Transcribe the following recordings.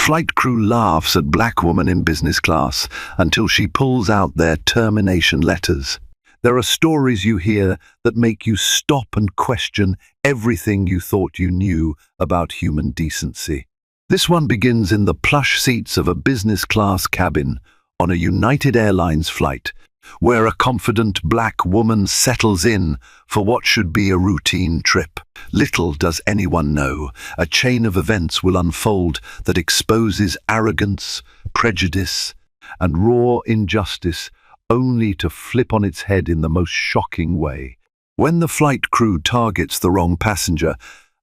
Flight crew laughs at black woman in business class until she pulls out their termination letters. There are stories you hear that make you stop and question everything you thought you knew about human decency. This one begins in the plush seats of a business class cabin on a United Airlines flight, where a confident black woman settles in for what should be a routine trip. Little does anyone know, a chain of events will unfold that exposes arrogance, prejudice, and raw injustice, only to flip on its head in the most shocking way. When the flight crew targets the wrong passenger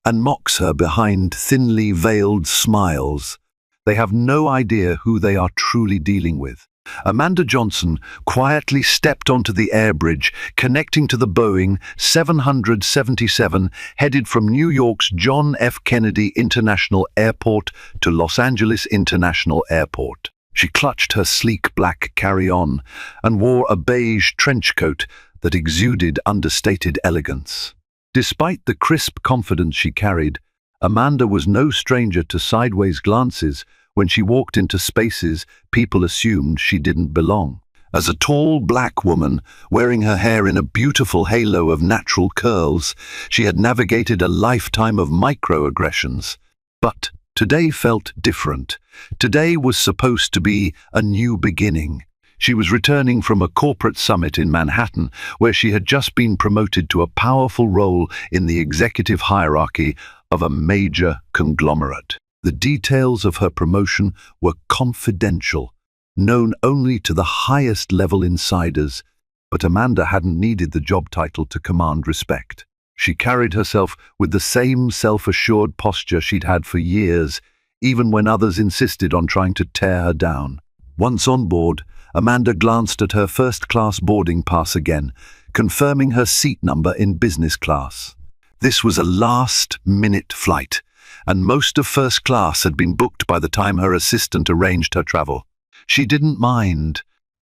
and mocks her behind thinly veiled smiles, they have no idea who they are truly dealing with. Amanda Johnson quietly stepped onto the air bridge connecting to the Boeing 777 headed from New York's John F. Kennedy International Airport to Los Angeles International Airport. She clutched her sleek black carry-on and wore a beige trench coat that exuded understated elegance. Despite the crisp confidence she carried, Amanda was no stranger to sideways glances when she walked into spaces people assumed she didn't belong. As a tall black woman, wearing her hair in a beautiful halo of natural curls, she had navigated a lifetime of microaggressions. But today felt different. Today was supposed to be a new beginning. She was returning from a corporate summit in Manhattan, where she had just been promoted to a powerful role in the executive hierarchy of a major conglomerate. The details of her promotion were confidential, known only to the highest level insiders, but Amanda hadn't needed the job title to command respect. She carried herself with the same self-assured posture she'd had for years, even when others insisted on trying to tear her down. Once on board, Amanda glanced at her first-class boarding pass again, confirming her seat number in business class. This was a last-minute flight, and most of first class had been booked by the time her assistant arranged her travel. She didn't mind.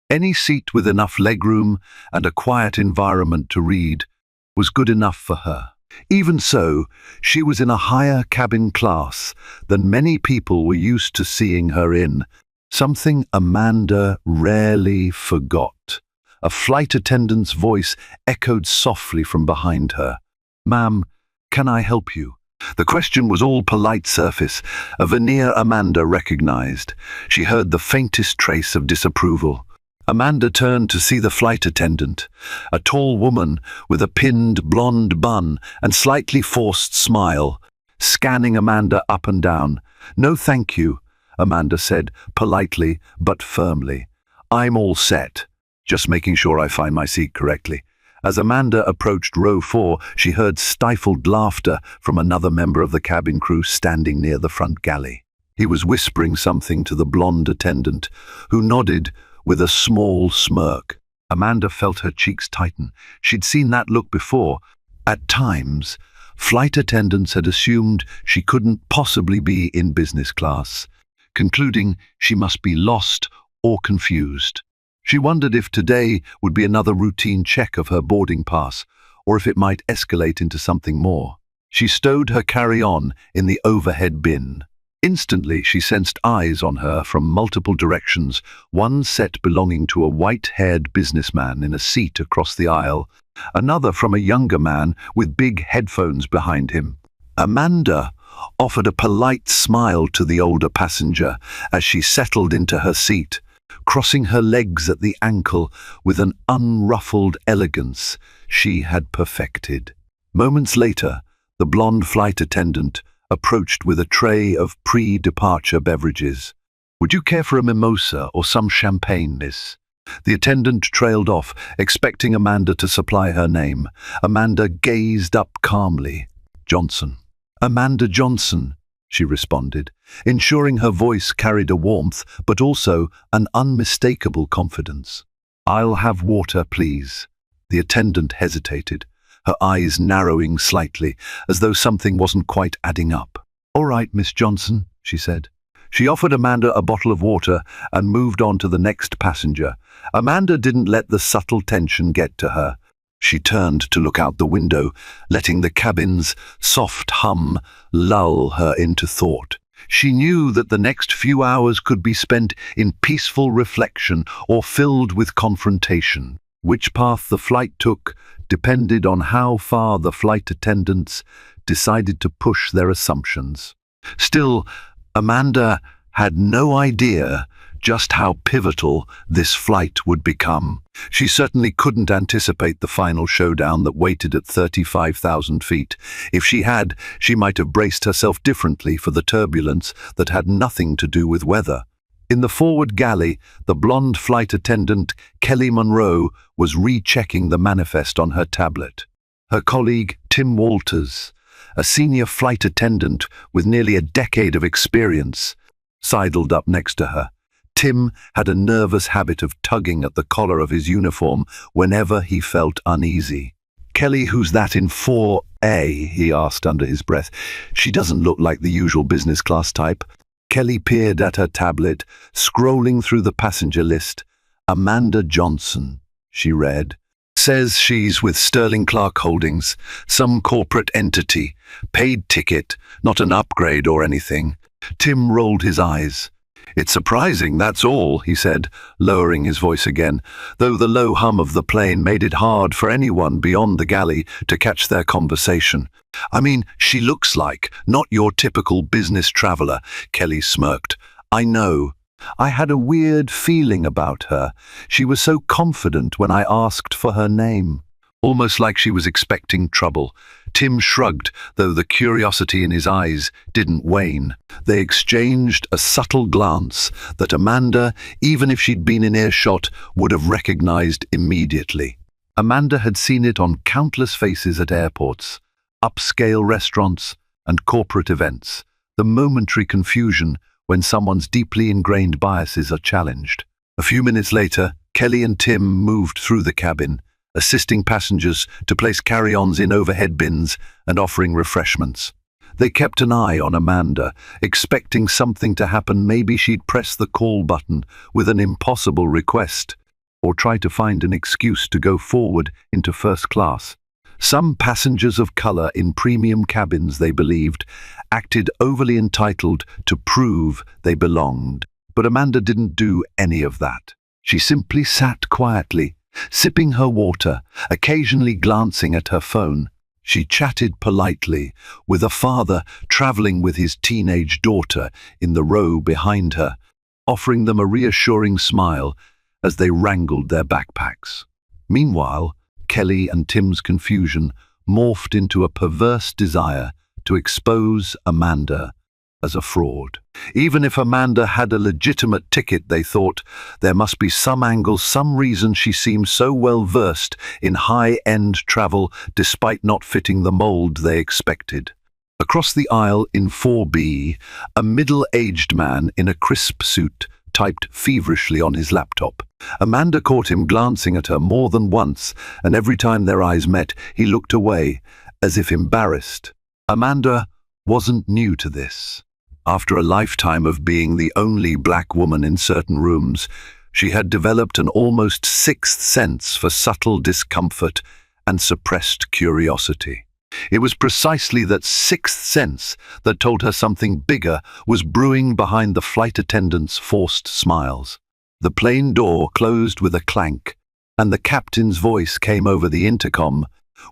Any seat with enough legroom and a quiet environment to read was good enough for her. Even so, she was in a higher cabin class than many people were used to seeing her in, something Amanda rarely forgot. A flight attendant's voice echoed softly from behind her. "Ma'am, can I help you?" The question was all polite surface, a veneer Amanda recognized. She heard the faintest trace of disapproval. Amanda turned to see the flight attendant, a tall woman with a pinned blonde bun and slightly forced smile, scanning Amanda up and down. "No, thank you," Amanda said, politely but firmly. "I'm all set, just making sure I find my seat correctly." As Amanda approached row 4, she heard stifled laughter from another member of the cabin crew standing near the front galley. He was whispering something to the blonde attendant, who nodded with a small smirk. Amanda felt her cheeks tighten. She'd seen that look before. At times, flight attendants had assumed she couldn't possibly be in business class, concluding she must be lost or confused. She wondered if today would be another routine check of her boarding pass, or if it might escalate into something more. She stowed her carry-on in the overhead bin. Instantly, she sensed eyes on her from multiple directions, one set belonging to a white-haired businessman in a seat across the aisle, another from a younger man with big headphones behind him. Amanda offered a polite smile to the older passenger as she settled into her seat, crossing her legs at the ankle with an unruffled elegance she had perfected. Moments later, the blonde flight attendant approached with a tray of pre-departure beverages. "Would you care for a mimosa or some champagne, miss?" The attendant trailed off, expecting Amanda to supply her name. Amanda gazed up calmly. "Johnson." "Amanda Johnson," she responded, ensuring her voice carried a warmth but also an unmistakable confidence. "I'll have water, please." The attendant hesitated, her eyes narrowing slightly, as though something wasn't quite adding up. "All right, Miss Johnson," she said. She offered Amanda a bottle of water and moved on to the next passenger. Amanda didn't let the subtle tension get to her. She turned to look out the window, letting the cabin's soft hum lull her into thought. She knew that the next few hours could be spent in peaceful reflection or filled with confrontation. Which path the flight took depended on how far the flight attendants decided to push their assumptions. Still, Amanda had no idea just how pivotal this flight would become. She certainly couldn't anticipate the final showdown that waited at 35,000 feet. If she had, she might have braced herself differently for the turbulence that had nothing to do with weather. In the forward galley, the blonde flight attendant, Kelly Monroe, was rechecking the manifest on her tablet. Her colleague, Tim Walters, a senior flight attendant with nearly a decade of experience, sidled up next to her. Tim had a nervous habit of tugging at the collar of his uniform whenever he felt uneasy. "Kelly, who's that in 4A?" he asked under his breath. "She doesn't look like the usual business class type." Kelly peered at her tablet, scrolling through the passenger list. "Amanda Johnson," she read. "Says she's with Sterling Clark Holdings, some corporate entity. Paid ticket, not an upgrade or anything." Tim rolled his eyes. "It's surprising, that's all," he said, lowering his voice again, though the low hum of the plane made it hard for anyone beyond the galley to catch their conversation. "I mean, she looks like not your typical business traveler," Kelly smirked. "I know. I had a weird feeling about her. She was so confident when I asked for her name. Almost like she was expecting trouble." Tim shrugged, though the curiosity in his eyes didn't wane. They exchanged a subtle glance that Amanda, even if she'd been in earshot, would have recognized immediately. Amanda had seen it on countless faces at airports, upscale restaurants, and corporate events. The momentary confusion when someone's deeply ingrained biases are challenged. A few minutes later, Kelly and Tim moved through the cabin, assisting passengers to place carry-ons in overhead bins and offering refreshments. They kept an eye on Amanda, expecting something to happen. Maybe she'd press the call button with an impossible request, or try to find an excuse to go forward into first class. Some passengers of color in premium cabins, they believed, acted overly entitled to prove they belonged. But Amanda didn't do any of that. She simply sat quietly, sipping her water, occasionally glancing at her phone. She chatted politely with a father traveling with his teenage daughter in the row behind her, offering them a reassuring smile as they wrangled their backpacks. Meanwhile, Kelly and Tim's confusion morphed into a perverse desire to expose Amanda as a fraud. Even if Amanda had a legitimate ticket, they thought, there must be some angle, some reason she seemed so well versed in high-end travel despite not fitting the mold they expected. Across the aisle in 4B, a middle-aged man in a crisp suit typed feverishly on his laptop. Amanda caught him glancing at her more than once, and every time their eyes met, he looked away, as if embarrassed. Amanda wasn't new to this. After a lifetime of being the only black woman in certain rooms, she had developed an almost sixth sense for subtle discomfort and suppressed curiosity. It was precisely that sixth sense that told her something bigger was brewing behind the flight attendant's forced smiles. The plane door closed with a clank, and the captain's voice came over the intercom,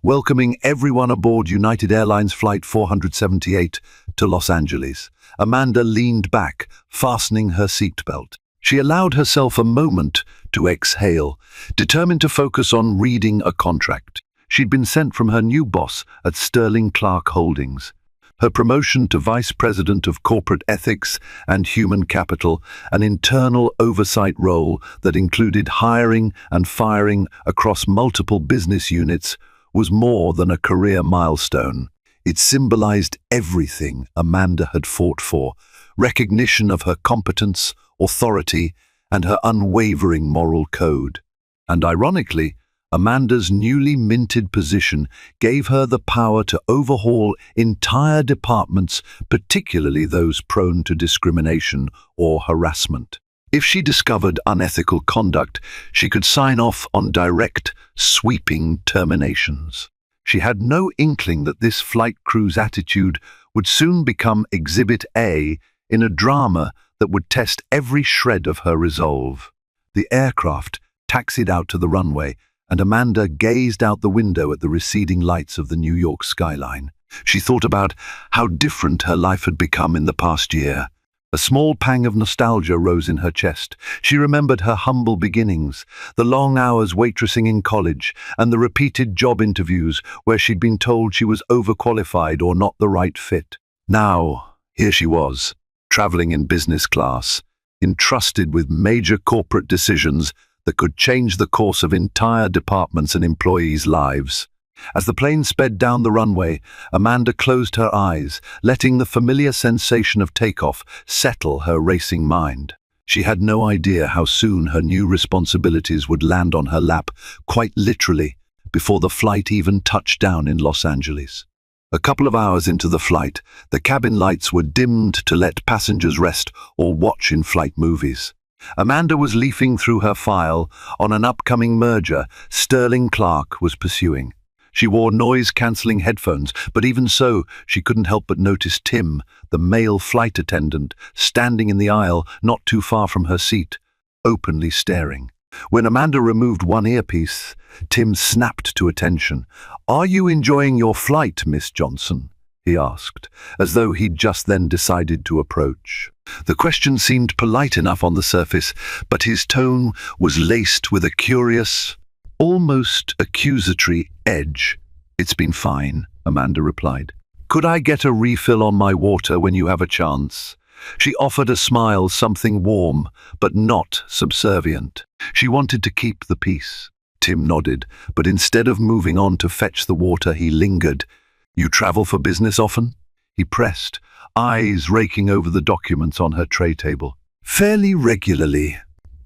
welcoming everyone aboard United Airlines Flight 478 to Los Angeles. Amanda leaned back, fastening her seatbelt. She allowed herself a moment to exhale, determined to focus on reading a contract. She'd been sent from her new boss at Sterling Clark Holdings. Her promotion to Vice President of Corporate Ethics and Human Capital, an internal oversight role that included hiring and firing across multiple business units, was more than a career milestone. It symbolized everything Amanda had fought for: recognition of her competence, authority, and her unwavering moral code. And ironically, Amanda's newly minted position gave her the power to overhaul entire departments, particularly those prone to discrimination or harassment. If she discovered unethical conduct, she could sign off on direct, sweeping terminations. She had no inkling that this flight crew's attitude would soon become Exhibit A in a drama that would test every shred of her resolve. The aircraft taxied out to the runway, and Amanda gazed out the window at the receding lights of the New York skyline. She thought about how different her life had become in the past year. A small pang of nostalgia rose in her chest. She remembered her humble beginnings, the long hours waitressing in college, and the repeated job interviews where she'd been told she was overqualified or not the right fit. Now, here she was, traveling in business class, entrusted with major corporate decisions that could change the course of entire departments and employees' lives. As the plane sped down the runway, Amanda closed her eyes, letting the familiar sensation of takeoff settle her racing mind. She had no idea how soon her new responsibilities would land on her lap, quite literally, before the flight even touched down in Los Angeles. A couple of hours into the flight, the cabin lights were dimmed to let passengers rest or watch in-flight movies. Amanda was leafing through her file on an upcoming merger Sterling Clark was pursuing. She wore noise-cancelling headphones, but even so, she couldn't help but notice Tim, the male flight attendant, standing in the aisle not too far from her seat, openly staring. When Amanda removed one earpiece, Tim snapped to attention. "Are you enjoying your flight, Miss Johnson?" he asked, as though he'd just then decided to approach. The question seemed polite enough on the surface, but his tone was laced with a curious, almost accusatory edge. "It's been fine," Amanda replied. "Could I get a refill on my water when you have a chance?" She offered a smile, something warm, but not subservient. She wanted to keep the peace. Tim nodded, but instead of moving on to fetch the water, he lingered. "You travel for business often?" he pressed, eyes raking over the documents on her tray table. "Fairly regularly,"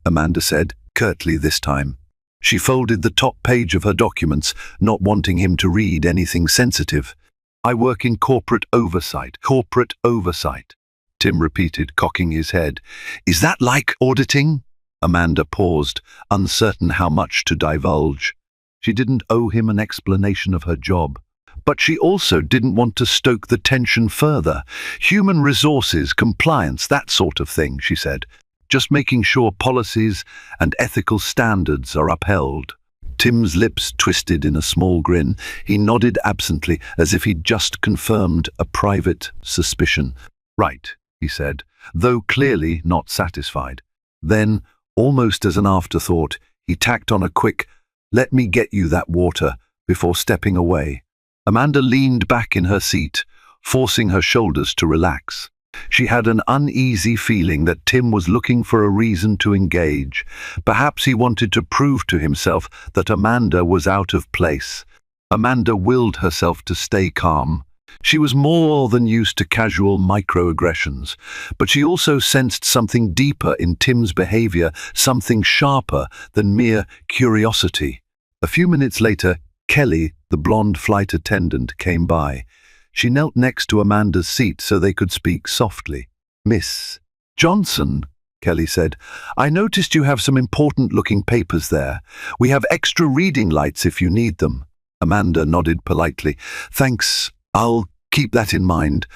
Amanda said, curtly this time. She folded the top page of her documents, not wanting him to read anything sensitive. "I work in corporate oversight." "Corporate oversight," Tim repeated, cocking his head. "Is that like auditing?" Amanda paused, uncertain how much to divulge. She didn't owe him an explanation of her job. But she also didn't want to stoke the tension further. "Human resources, compliance, that sort of thing," she said. "Just making sure policies and ethical standards are upheld." Tim's lips twisted in a small grin. He nodded absently, as if he'd just confirmed a private suspicion. "Right," he said, though clearly not satisfied. Then, almost as an afterthought, he tacked on a quick, "Let me get you that water," before stepping away. Amanda leaned back in her seat, forcing her shoulders to relax. She had an uneasy feeling that Tim was looking for a reason to engage. Perhaps he wanted to prove to himself that Amanda was out of place. Amanda willed herself to stay calm. She was more than used to casual microaggressions, but she also sensed something deeper in Tim's behavior, something sharper than mere curiosity. A few minutes later, Kelly, the blonde flight attendant, came by. She knelt next to Amanda's seat so they could speak softly. "Miss Johnson," Kelly said, "I noticed you have some important-looking papers there. We have extra reading lights if you need them." Amanda nodded politely. "Thanks, I'll keep that in mind.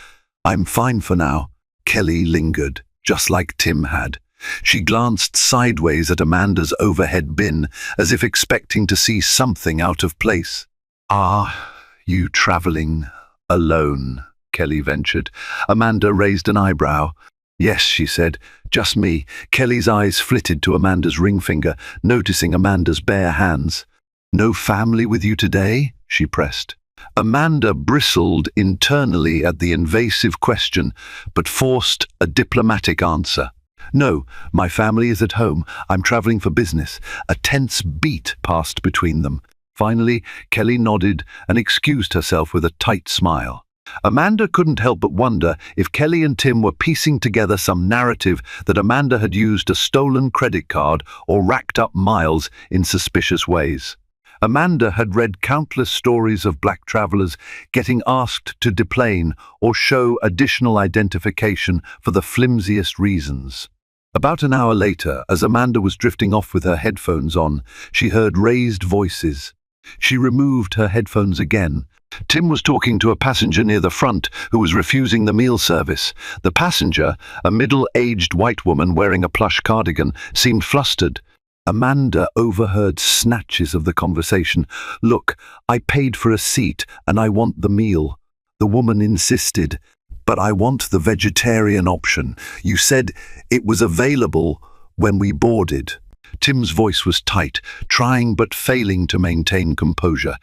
I'm fine for now." Kelly lingered, just like Tim had. She glanced sideways at Amanda's overhead bin, as if expecting to see something out of place. "Are you traveling alone?" Kelly ventured. Amanda raised an eyebrow. "Yes," she said, "just me." Kelly's eyes flitted to Amanda's ring finger, noticing Amanda's bare hands. "No family with you today?" she pressed. Amanda bristled internally at the invasive question, but forced a diplomatic answer. "No, my family is at home. I'm traveling for business." A tense beat passed between them. Finally, Kelly nodded and excused herself with a tight smile. Amanda couldn't help but wonder if Kelly and Tim were piecing together some narrative that Amanda had used a stolen credit card or racked up miles in suspicious ways. Amanda had read countless stories of black travelers getting asked to deplane or show additional identification for the flimsiest reasons. About an hour later, as Amanda was drifting off with her headphones on, she heard raised voices. She removed her headphones again, Tim was talking to a passenger near the front who was refusing the meal service. The passenger, a middle-aged white woman wearing a plush cardigan, seemed flustered. Amanda overheard snatches of the conversation. "Look, I paid for a seat and I want the meal." The woman insisted. "But I want the vegetarian option. You said it was available when we boarded." Tim's voice was tight, trying but failing to maintain composure.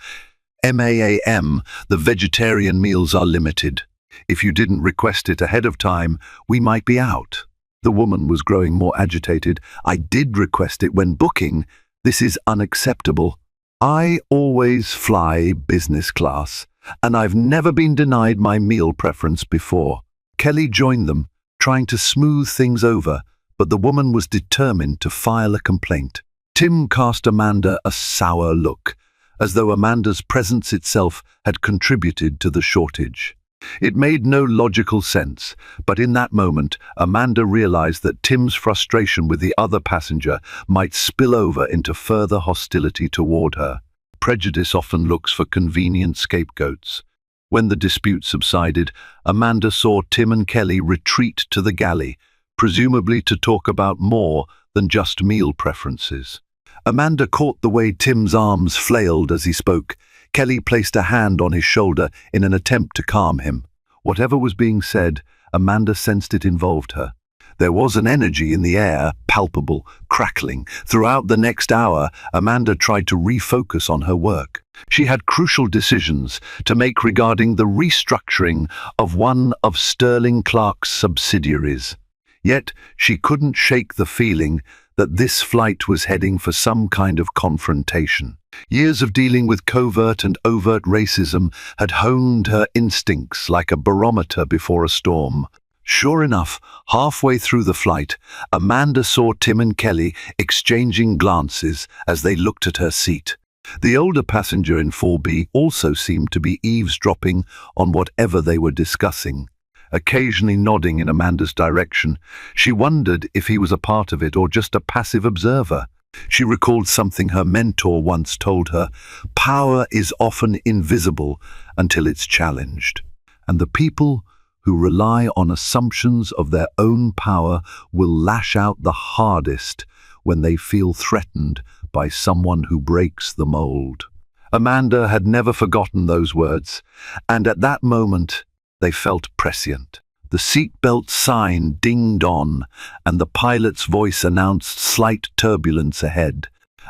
"MAAM, the vegetarian meals are limited. If you didn't request it ahead of time, we might be out." The woman was growing more agitated. "I did request it when booking. This is unacceptable. I always fly business class, and I've never been denied my meal preference before." Kelly joined them, trying to smooth things over, but the woman was determined to file a complaint. Tim cast Amanda a sour look, as though Amanda's presence itself had contributed to the shortage. It made no logical sense, but in that moment, Amanda realized that Tim's frustration with the other passenger might spill over into further hostility toward her. Prejudice often looks for convenient scapegoats. When the dispute subsided, Amanda saw Tim and Kelly retreat to the galley, presumably to talk about more than just meal preferences. Amanda caught the way Tim's arms flailed as he spoke. Kelly placed a hand on his shoulder in an attempt to calm him. Whatever was being said, Amanda sensed it involved her. There was an energy in the air, palpable, crackling. Throughout the next hour, Amanda tried to refocus on her work. She had crucial decisions to make regarding the restructuring of one of Sterling Clark's subsidiaries. Yet she couldn't shake the feeling that this flight was heading for some kind of confrontation. Years of dealing with covert and overt racism had honed her instincts like a barometer before a storm. Sure enough, halfway through the flight, Amanda saw Tim and Kelly exchanging glances as they looked at her seat. The older passenger in 4B also seemed to be eavesdropping on whatever they were discussing, occasionally nodding in Amanda's direction. She wondered if he was a part of it or just a passive observer. She recalled something her mentor once told her: "Power is often invisible until it's challenged, and the people who rely on assumptions of their own power will lash out the hardest when they feel threatened by someone who breaks the mold." Amanda had never forgotten those words, and at that moment they felt prescient. The seatbelt sign dinged on, and the pilot's voice announced slight turbulence ahead.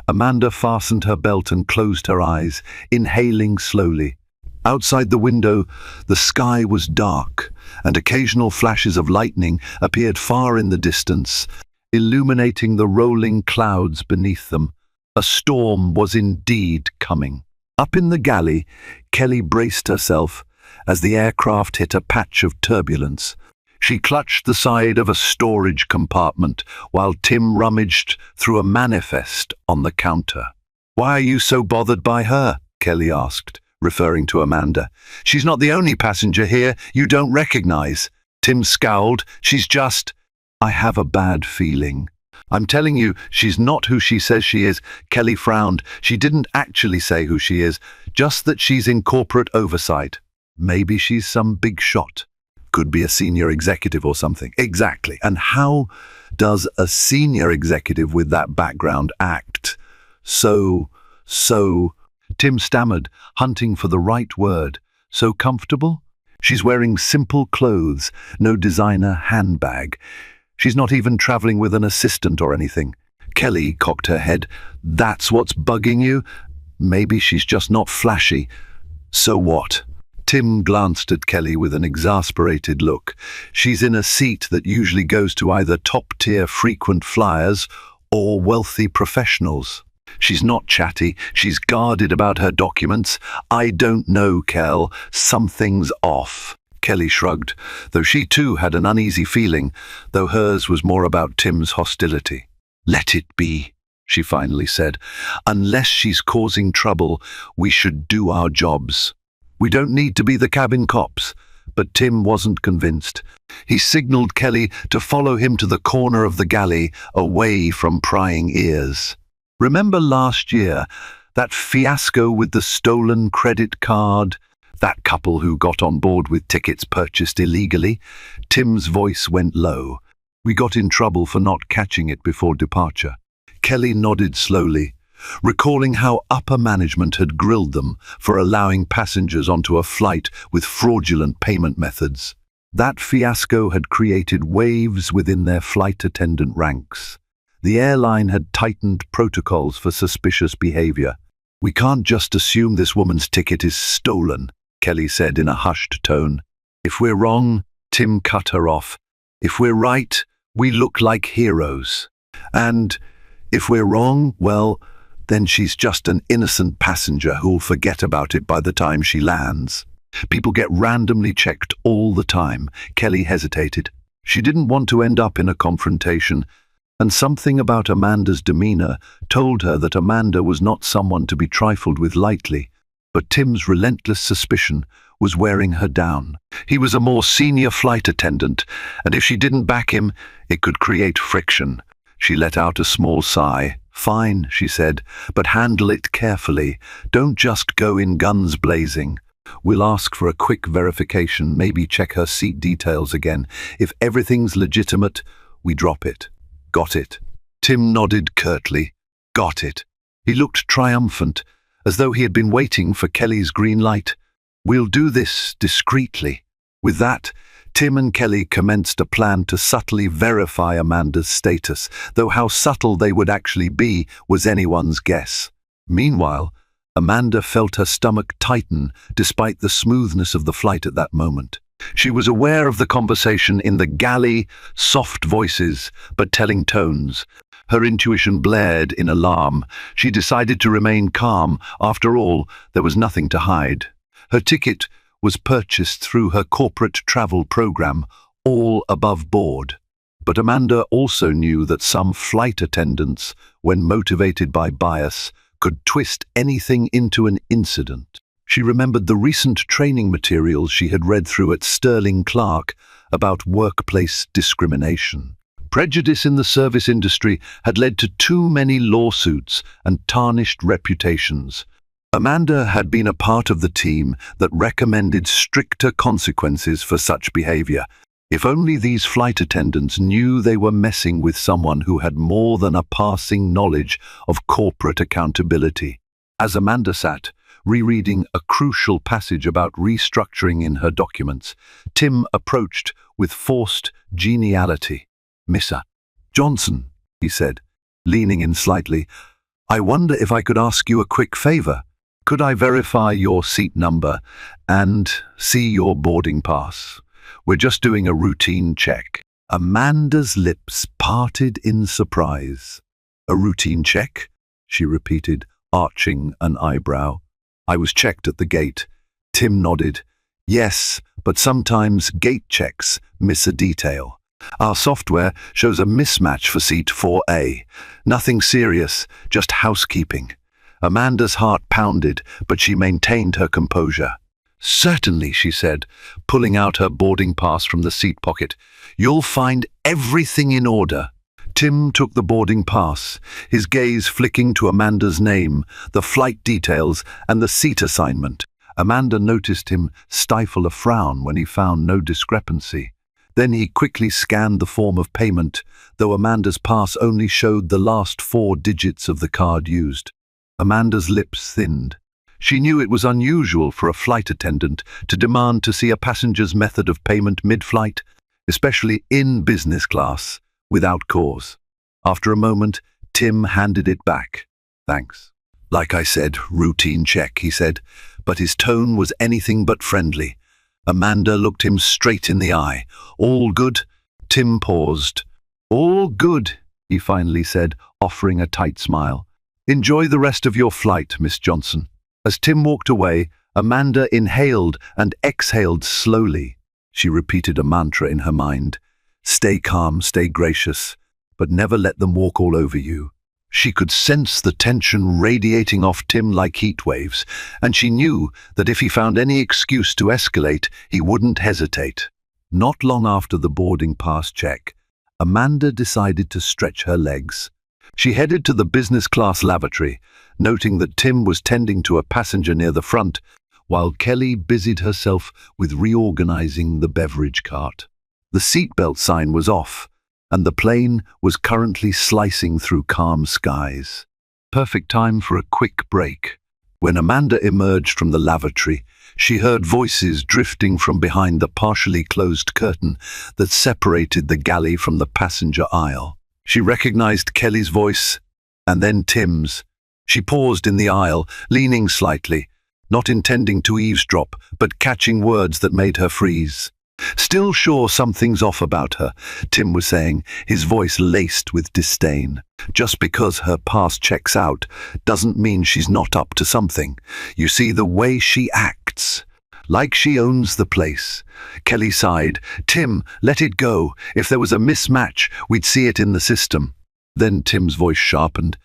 Amanda fastened her belt and closed her eyes, inhaling slowly. Outside the window, the sky was dark, and occasional flashes of lightning appeared far in the distance, illuminating the rolling clouds beneath them. A storm was indeed coming. Up in the galley, Kelly braced herself as the aircraft hit a patch of turbulence. She clutched the side of a storage compartment while Tim rummaged through a manifest on the counter. "Why are you so bothered by her?" Kelly asked, referring to Amanda. "She's not the only passenger here you don't recognize." Tim scowled. "She's just—" "I have a bad feeling. I'm telling you, she's not who she says she is." Kelly frowned. "She didn't actually say who she is, just that she's in corporate oversight. Maybe she's some big shot. Could be a senior executive or something." "Exactly. And how does a senior executive with that background act so, Tim stammered, hunting for the right word. "So comfortable? She's wearing simple clothes, no designer handbag. She's not even traveling with an assistant or anything." Kelly cocked her head. "That's what's bugging you? Maybe she's just not flashy. So what?" Tim glanced at Kelly with an exasperated look. "She's in a seat that usually goes to either top-tier frequent flyers or wealthy professionals. She's not chatty, she's guarded about her documents. I don't know, Kel, something's off." Kelly shrugged, though she too had an uneasy feeling, though hers was more about Tim's hostility. "Let it be," she finally said. "Unless she's causing trouble, we should do our jobs. We don't need to be the cabin cops." But Tim wasn't convinced. He signaled Kelly to follow him to the corner of the galley, away from prying ears. "Remember last year, that fiasco with the stolen credit card?" That couple who got on board with tickets purchased illegally? Tim's voice went low. We got in trouble for not catching it before departure. Kelly nodded slowly, recalling how upper management had grilled them for allowing passengers onto a flight with fraudulent payment methods. That fiasco had created waves within their flight attendant ranks. The airline had tightened protocols for suspicious behavior. "We can't just assume this woman's ticket is stolen," Kelly said in a hushed tone. "If we're wrong," Tim cut her off. "If we're right, we look like heroes. And if we're wrong, well, then she's just an innocent passenger who'll forget about it by the time she lands. People get randomly checked all the time." Kelly hesitated. She didn't want to end up in a confrontation, and something about Amanda's demeanor told her that Amanda was not someone to be trifled with lightly. But Tim's relentless suspicion was wearing her down. He was a more senior flight attendant, and if she didn't back him, it could create friction. She let out a small sigh. "Fine," she said, "but handle it carefully. Don't just go in guns blazing. We'll ask for a quick verification, maybe check her seat details again. If everything's legitimate, we drop it." "Got it." Tim nodded curtly. "Got it." He looked triumphant, as though he had been waiting for Kelly's green light. "We'll do this discreetly." With that, Tim and Kelly commenced a plan to subtly verify Amanda's status, though how subtle they would actually be was anyone's guess. Meanwhile, Amanda felt her stomach tighten despite the smoothness of the flight at that moment. She was aware of the conversation in the galley, soft voices, but telling tones. Her intuition blared in alarm. She decided to remain calm. After all, there was nothing to hide. Her ticket was purchased through her corporate travel program, all above board. But Amanda also knew that some flight attendants, when motivated by bias, could twist anything into an incident. She remembered the recent training materials she had read through at Sterling Clark about workplace discrimination. Prejudice in the service industry had led to too many lawsuits and tarnished reputations. Amanda had been a part of the team that recommended stricter consequences for such behavior. If only these flight attendants knew they were messing with someone who had more than a passing knowledge of corporate accountability. As Amanda sat, rereading a crucial passage about restructuring in her documents, Tim approached with forced geniality. "Mr. Johnson," he said, leaning in slightly, "I wonder if I could ask you a quick favor. Could I verify your seat number and see your boarding pass? We're just doing a routine check." Amanda's lips parted in surprise. "A routine check?" she repeated, arching an eyebrow. "I was checked at the gate." Tim nodded. "Yes, but sometimes gate checks miss a detail. Our software shows a mismatch for seat 4A. Nothing serious, just housekeeping." Amanda's heart pounded, but she maintained her composure. "Certainly," she said, pulling out her boarding pass from the seat pocket. "You'll find everything in order." Tim took the boarding pass, his gaze flicking to Amanda's name, the flight details, and the seat assignment. Amanda noticed him stifle a frown when he found no discrepancy. Then he quickly scanned the form of payment, though Amanda's pass only showed the last 4 digits of the card used. Amanda's lips thinned. She knew it was unusual for a flight attendant to demand to see a passenger's method of payment mid-flight, especially in business class, without cause. After a moment, Tim handed it back. "Thanks." "Like I said, routine check," he said, but his tone was anything but friendly. Amanda looked him straight in the eye. "All good?" Tim paused. "All good," he finally said, offering a tight smile. "Enjoy the rest of your flight, Miss Johnson." As Tim walked away, Amanda inhaled and exhaled slowly. She repeated a mantra in her mind. "Stay calm, stay gracious, but never let them walk all over you." She could sense the tension radiating off Tim like heat waves, and she knew that if he found any excuse to escalate, he wouldn't hesitate. Not long after the boarding pass check, Amanda decided to stretch her legs. She headed to the business class lavatory, noting that Tim was tending to a passenger near the front, while Kelly busied herself with reorganizing the beverage cart. The seatbelt sign was off, and the plane was currently slicing through calm skies. Perfect time for a quick break. When Amanda emerged from the lavatory, she heard voices drifting from behind the partially closed curtain that separated the galley from the passenger aisle. She recognized Kelly's voice, and then Tim's. She paused in the aisle, leaning slightly, not intending to eavesdrop, but catching words that made her freeze. "Still sure something's off about her," Tim was saying, his voice laced with disdain. "Just because her past checks out doesn't mean she's not up to something. You see, the way she acts, like she owns the place." Kelly sighed. "Tim, let it go. If there was a mismatch, we'd see it in the system." Then Tim's voice sharpened.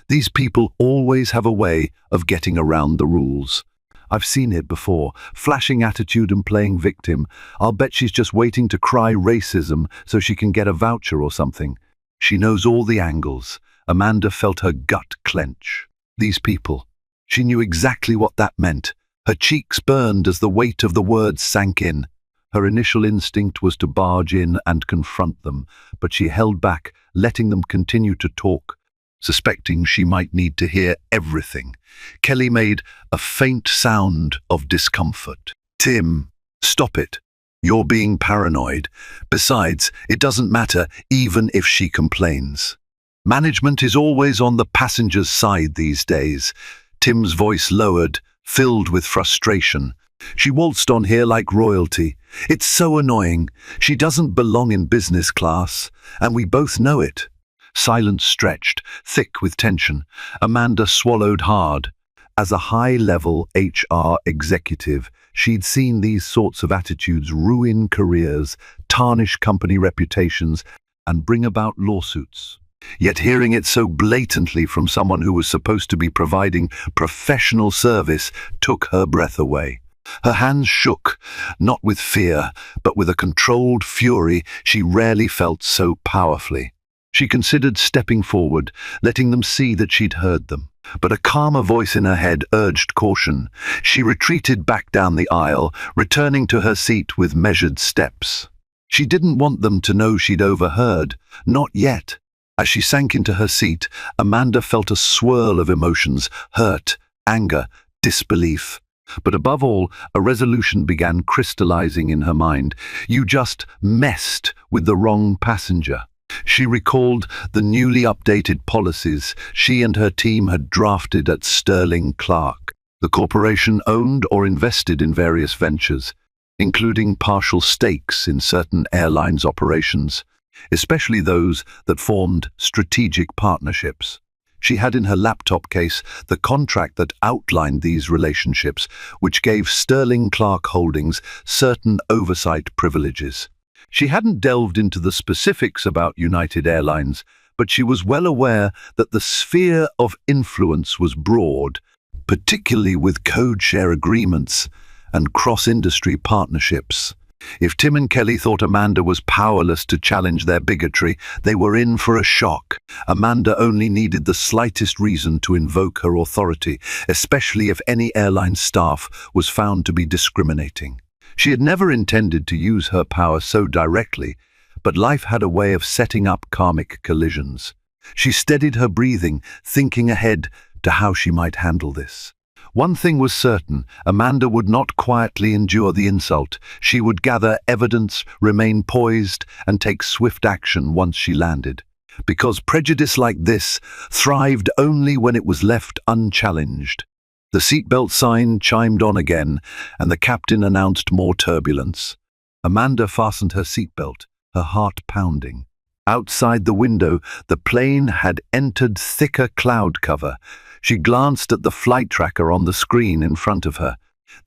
"These people always have a way of getting around the rules. I've seen it before, flashing attitude and playing victim. I'll bet she's just waiting to cry racism so she can get a voucher or something. She knows all the angles." Amanda felt her gut clench. These people. She knew exactly what that meant. Her cheeks burned as the weight of the words sank in. Her initial instinct was to barge in and confront them, but she held back, letting them continue to talk, suspecting she might need to hear everything. Kelly made a faint sound of discomfort. "Tim, stop it. You're being paranoid. Besides, it doesn't matter even if she complains. Management is always on the passenger's side these days." Tim's voice lowered, filled with frustration. "She waltzed on here like royalty. It's so annoying. She doesn't belong in business class, and we both know it." Silence stretched, thick with tension. Amanda swallowed hard. As a high-level HR executive, she'd seen these sorts of attitudes ruin careers, tarnish company reputations, and bring about lawsuits. Yet hearing it so blatantly from someone who was supposed to be providing professional service took her breath away. Her hands shook, not with fear, but with a controlled fury she rarely felt so powerfully. She considered stepping forward, letting them see that she'd heard them. But a calmer voice in her head urged caution. She retreated back down the aisle, returning to her seat with measured steps. She didn't want them to know she'd overheard. Not yet. As she sank into her seat, Amanda felt a swirl of emotions: hurt, anger, disbelief. But above all, a resolution began crystallizing in her mind. You just messed with the wrong passenger. She recalled the newly updated policies she and her team had drafted at Sterling Clark. The corporation owned or invested in various ventures, including partial stakes in certain airlines' operations, especially those that formed strategic partnerships. She had in her laptop case the contract that outlined these relationships, which gave Sterling Clark Holdings certain oversight privileges. She hadn't delved into the specifics about United Airlines, but she was well aware that the sphere of influence was broad, particularly with code-share agreements and cross-industry partnerships. If Tim and Kelly thought Amanda was powerless to challenge their bigotry, they were in for a shock. Amanda only needed the slightest reason to invoke her authority, especially if any airline staff was found to be discriminating. She had never intended to use her power so directly, but life had a way of setting up karmic collisions. She steadied her breathing, thinking ahead to how she might handle this. One thing was certain: Amanda would not quietly endure the insult. She would gather evidence, remain poised, and take swift action once she landed. Because prejudice like this thrived only when it was left unchallenged. The seatbelt sign chimed on again, and the captain announced more turbulence. Amanda fastened her seatbelt, her heart pounding. Outside the window, the plane had entered thicker cloud cover. She glanced at the flight tracker on the screen in front of her.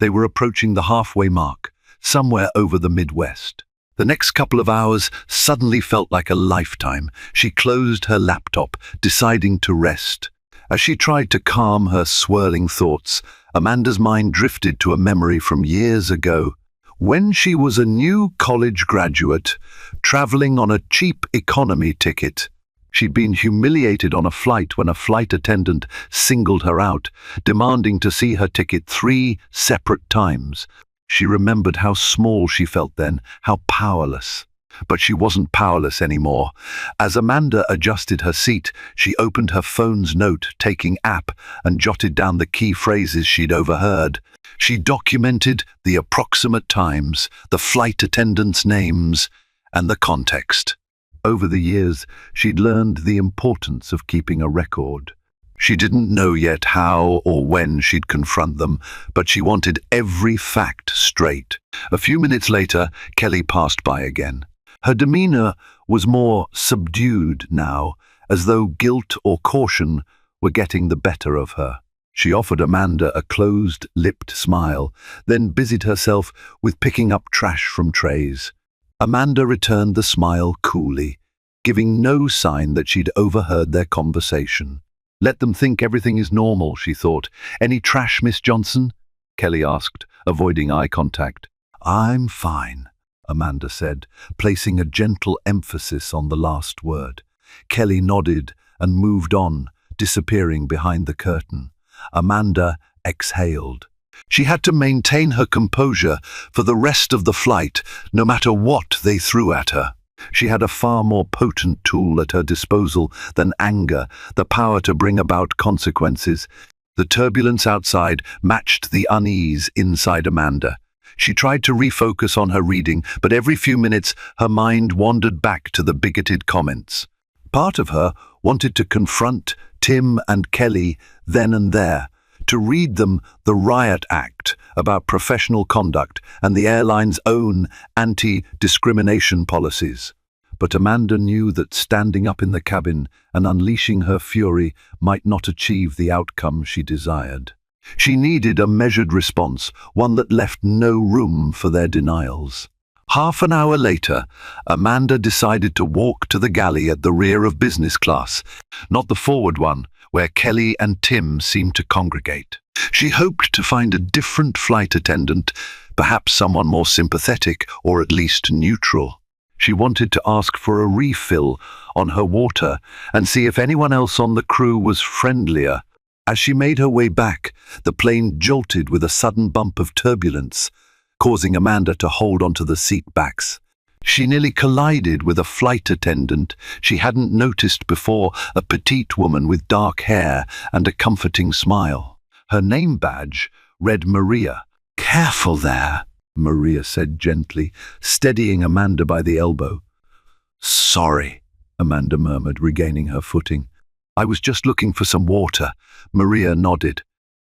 They were approaching the halfway mark, somewhere over the Midwest. The next couple of hours suddenly felt like a lifetime. She closed her laptop, deciding to rest. As she tried to calm her swirling thoughts, Amanda's mind drifted to a memory from years ago, when she was a new college graduate, traveling on a cheap economy ticket. She'd been humiliated on a flight when a flight attendant singled her out, demanding to see her ticket 3 separate times. She remembered how small she felt then, how powerless. But she wasn't powerless anymore. As Amanda adjusted her seat, she opened her phone's note-taking app and jotted down the key phrases she'd overheard. She documented the approximate times, the flight attendants' names, and the context. Over the years, she'd learned the importance of keeping a record. She didn't know yet how or when she'd confront them, but she wanted every fact straight. A few minutes later, Kelly passed by again. Her demeanor was more subdued now, as though guilt or caution were getting the better of her. She offered Amanda a closed-lipped smile, then busied herself with picking up trash from trays. Amanda returned the smile coolly, giving no sign that she'd overheard their conversation. Let them think everything is normal, she thought. Any trash, Miss Johnson? Kelly asked, avoiding eye contact. I'm fine, Amanda said, placing a gentle emphasis on the last word. Kelly nodded and moved on, disappearing behind the curtain. Amanda exhaled. She had to maintain her composure for the rest of the flight, no matter what they threw at her. She had a far more potent tool at her disposal than anger, the power to bring about consequences. The turbulence outside matched the unease inside Amanda. She tried to refocus on her reading, but every few minutes her mind wandered back to the bigoted comments. Part of her wanted to confront Tim and Kelly then and there, to read them the riot act about professional conduct and the airline's own anti-discrimination policies. But Amanda knew that standing up in the cabin and unleashing her fury might not achieve the outcome she desired. She needed a measured response, one that left no room for their denials. Half an hour later, Amanda decided to walk to the galley at the rear of business class, not the forward one, where Kelly and Tim seemed to congregate. She hoped to find a different flight attendant, perhaps someone more sympathetic or at least neutral. She wanted to ask for a refill on her water and see if anyone else on the crew was friendlier. As she made her way back, the plane jolted with a sudden bump of turbulence, causing Amanda to hold onto the seat backs. She nearly collided with a flight attendant she hadn't noticed before, a petite woman with dark hair and a comforting smile. Her name badge read Maria. "Careful there," Maria said gently, steadying Amanda by the elbow. "Sorry," Amanda murmured, regaining her footing. "I was just looking for some water." Maria nodded.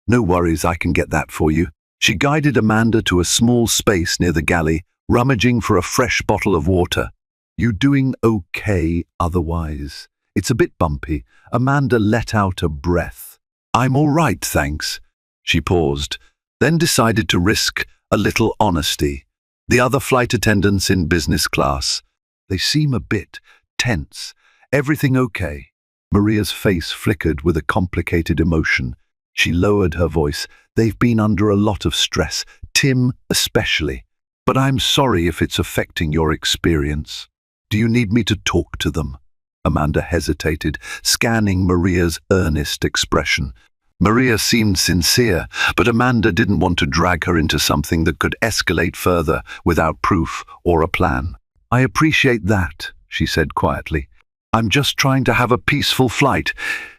"No worries, I can get that for you." She guided Amanda to a small space near the galley, rummaging for a fresh bottle of water. "You doing okay otherwise?" "It's a bit bumpy." Amanda let out a breath. "I'm all right, thanks." She paused, then decided to risk a little honesty. "The other flight attendants in business class, they seem a bit tense. Everything okay?" Maria's face flickered with a complicated emotion. She lowered her voice. "They've been under a lot of stress, Tim especially. But I'm sorry if it's affecting your experience. Do you need me to talk to them?" Amanda hesitated, scanning Maria's earnest expression. Maria seemed sincere, but Amanda didn't want to drag her into something that could escalate further without proof or a plan. "I appreciate that," she said quietly. "I'm just trying to have a peaceful flight.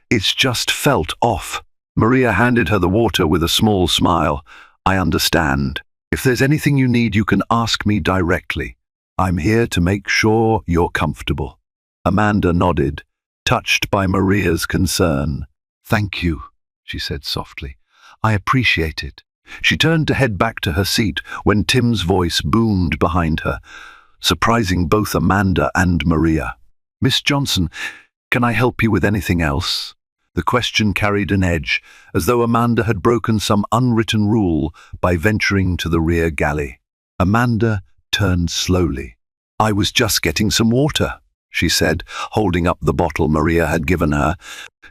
It's just felt off." Maria handed her the water with a small smile. "I understand. If there's anything you need, you can ask me directly. I'm here to make sure you're comfortable." Amanda nodded, touched by Maria's concern. "Thank you," she said softly. "I appreciate it." She turned to head back to her seat when Tim's voice boomed behind her, surprising both Amanda and Maria. "Miss Johnson, can I help you with anything else?" The question carried an edge, as though Amanda had broken some unwritten rule by venturing to the rear galley. Amanda turned slowly. "I was just getting some water," she said, holding up the bottle Maria had given her.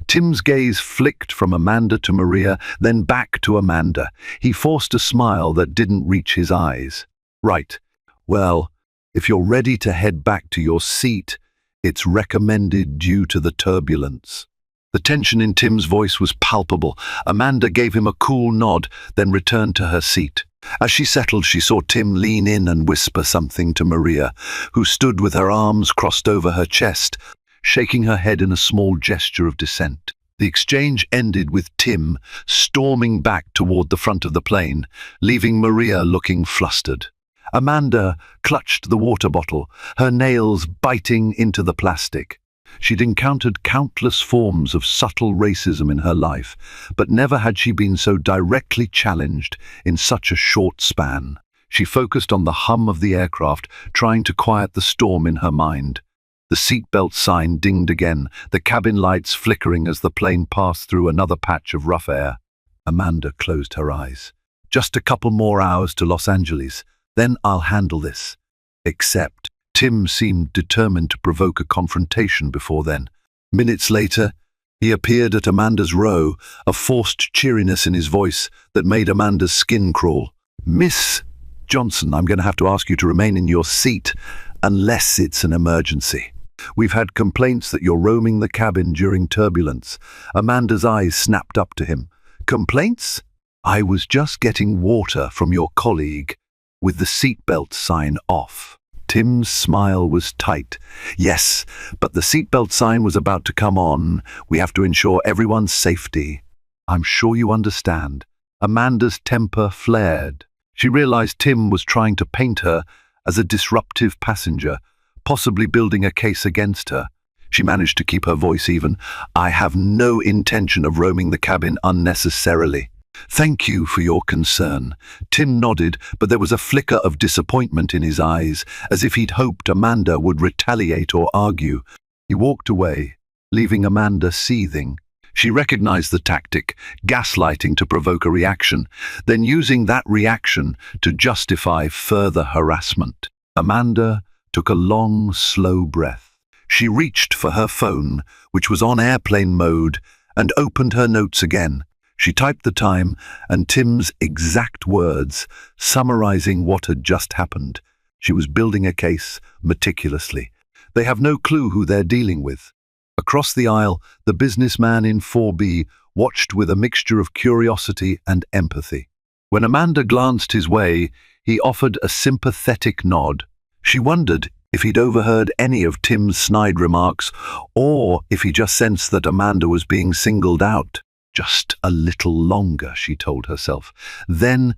Tim's gaze flicked from Amanda to Maria, then back to Amanda. He forced a smile that didn't reach his eyes. "Right. Well, if you're ready to head back to your seat, It's recommended due to the turbulence. The tension in Tim's voice was palpable. Amanda gave him a cool nod, then returned to her seat. As she settled, she saw Tim lean in and whisper something to Maria, who stood with her arms crossed over her chest, shaking her head in a small gesture of dissent. The exchange ended with Tim storming back toward the front of the plane, leaving Maria looking flustered. Amanda clutched the water bottle, her nails biting into the plastic. She'd encountered countless forms of subtle racism in her life, but never had she been so directly challenged in such a short span. She focused on the hum of the aircraft, trying to quiet the storm in her mind. The seatbelt sign dinged again, the cabin lights flickering as the plane passed through another patch of rough air. Amanda closed her eyes. Just a couple more hours to Los Angeles. Then I'll handle this. Except Tim seemed determined to provoke a confrontation before then. Minutes later, he appeared at Amanda's row, a forced cheeriness in his voice that made Amanda's skin crawl. "Miss Johnson, I'm going to have to ask you to remain in your seat unless it's an emergency. We've had complaints that you're roaming the cabin during turbulence." Amanda's eyes snapped up to him. "Complaints? I was just getting water from your colleague with the seatbelt sign off." Tim's smile was tight. "Yes, but the seatbelt sign was about to come on. We have to ensure everyone's safety." "I'm sure you understand." Amanda's temper flared. She realized Tim was trying to paint her as a disruptive passenger, possibly building a case against her. She managed to keep her voice even. "I have no intention of roaming the cabin unnecessarily." "Thank you for your concern." Tim nodded, but there was a flicker of disappointment in his eyes, as if he'd hoped Amanda would retaliate or argue. He walked away, leaving Amanda seething. She recognized the tactic, gaslighting to provoke a reaction, then using that reaction to justify further harassment. Amanda took a long, slow breath. She reached for her phone, which was on airplane mode, and opened her notes again. She typed the time and Tim's exact words, summarizing what had just happened. She was building a case meticulously. They have no clue who they're dealing with. Across the aisle, the businessman in 4B watched with a mixture of curiosity and empathy. When Amanda glanced his way, he offered a sympathetic nod. She wondered if he'd overheard any of Tim's snide remarks, or if he just sensed that Amanda was being singled out. Just a little longer, she told herself. Then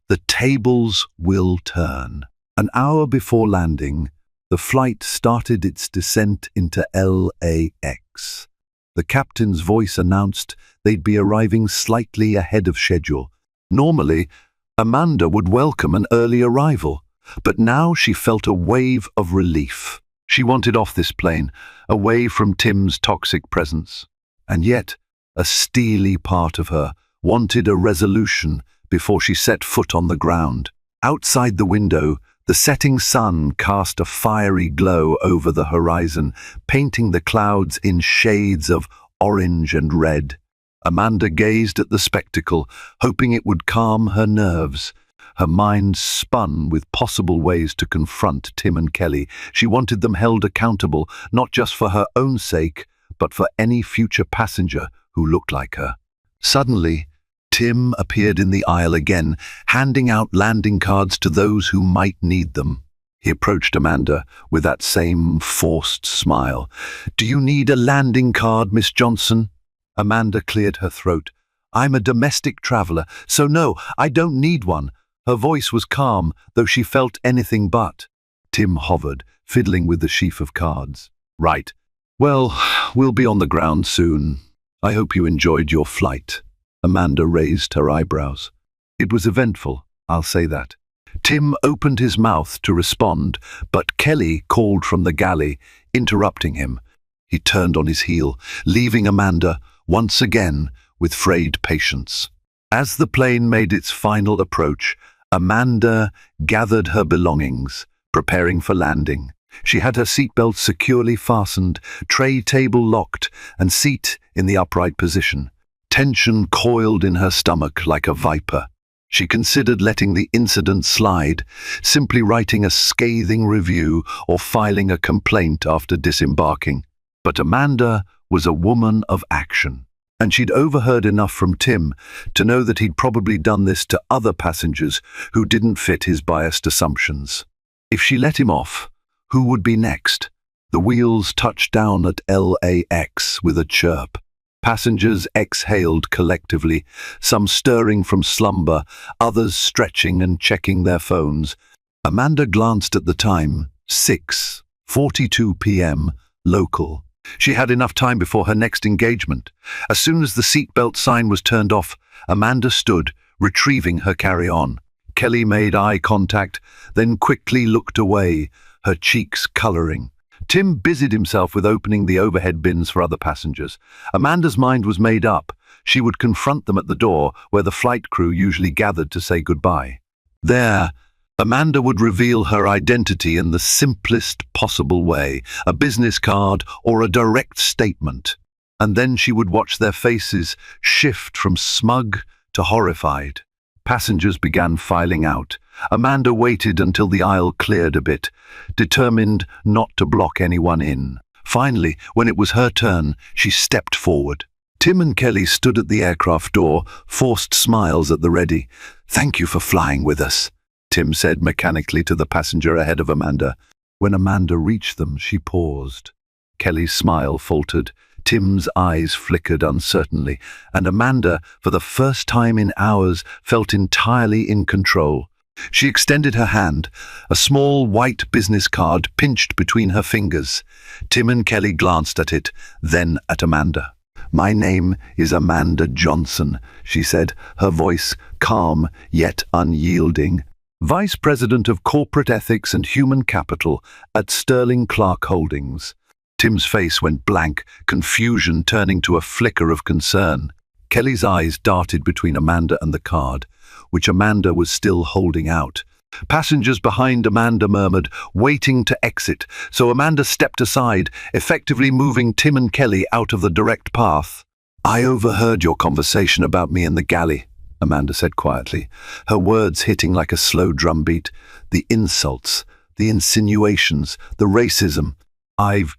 the tables will turn. An hour before landing, the flight started its descent into LAX. The captain's voice announced they'd be arriving slightly ahead of schedule. Normally, Amanda would welcome an early arrival, but now she felt a wave of relief. She wanted off this plane, away from Tim's toxic presence. And yet, a steely part of her wanted a resolution before she set foot on the ground. Outside the window, the setting sun cast a fiery glow over the horizon, painting the clouds in shades of orange and red. Amanda gazed at the spectacle, hoping it would calm her nerves. Her mind spun with possible ways to confront Tim and Kelly. She wanted them held accountable, not just for her own sake, but for any future passenger who looked like her. Suddenly, Tim appeared in the aisle again, handing out landing cards to those who might need them. He approached Amanda with that same forced smile. "Do you need a landing card, Miss Johnson?" Amanda cleared her throat. "I'm a domestic traveler, so no, I don't need one." Her voice was calm, though she felt anything but. Tim hovered, fiddling with the sheaf of cards. "Right. Well, we'll be on the ground soon. I hope you enjoyed your flight." Amanda raised her eyebrows. "It was eventful, I'll say that." Tim opened his mouth to respond, but Kelly called from the galley, interrupting him. He turned on his heel, leaving Amanda, once again, with frayed patience. As the plane made its final approach, Amanda gathered her belongings, preparing for landing. She had her seatbelt securely fastened, tray table locked, and seat in the upright position. Tension coiled in her stomach like a viper. She considered letting the incident slide, simply writing a scathing review or filing a complaint after disembarking. But Amanda was a woman of action, and she'd overheard enough from Tim to know that he'd probably done this to other passengers who didn't fit his biased assumptions. If she let him off, who would be next? The wheels touched down at LAX with a chirp. Passengers exhaled collectively, some stirring from slumber, others stretching and checking their phones. Amanda glanced at the time, 6:42 p.m., local. She had enough time before her next engagement. As soon as the seatbelt sign was turned off, Amanda stood, retrieving her carry-on. Kelly made eye contact, then quickly looked away, her cheeks coloring. Tim busied himself with opening the overhead bins for other passengers. Amanda's mind was made up. She would confront them at the door, where the flight crew usually gathered to say goodbye. There, Amanda would reveal her identity in the simplest possible way, a business card or a direct statement. And then she would watch their faces shift from smug to horrified. Passengers began filing out. Amanda waited until the aisle cleared a bit, determined not to block anyone in. Finally, when it was her turn, she stepped forward. Tim and Kelly stood at the aircraft door, forced smiles at the ready. "Thank you for flying with us," Tim said mechanically to the passenger ahead of Amanda. When Amanda reached them, she paused. Kelly's smile faltered. Tim's eyes flickered uncertainly, and Amanda, for the first time in hours, felt entirely in control. She extended her hand, a small white business card pinched between her fingers. Tim and Kelly glanced at it, then at Amanda. "My name is Amanda Johnson," she said, her voice calm yet unyielding. "Vice President of Corporate Ethics and Human Capital at Sterling Clark Holdings." Tim's face went blank, confusion turning to a flicker of concern. Kelly's eyes darted between Amanda and the card, which Amanda was still holding out. Passengers behind Amanda murmured, waiting to exit, so Amanda stepped aside, effectively moving Tim and Kelly out of the direct path. "I overheard your conversation about me in the galley," Amanda said quietly, her words hitting like a slow drumbeat. "The insults, the insinuations, the racism. I've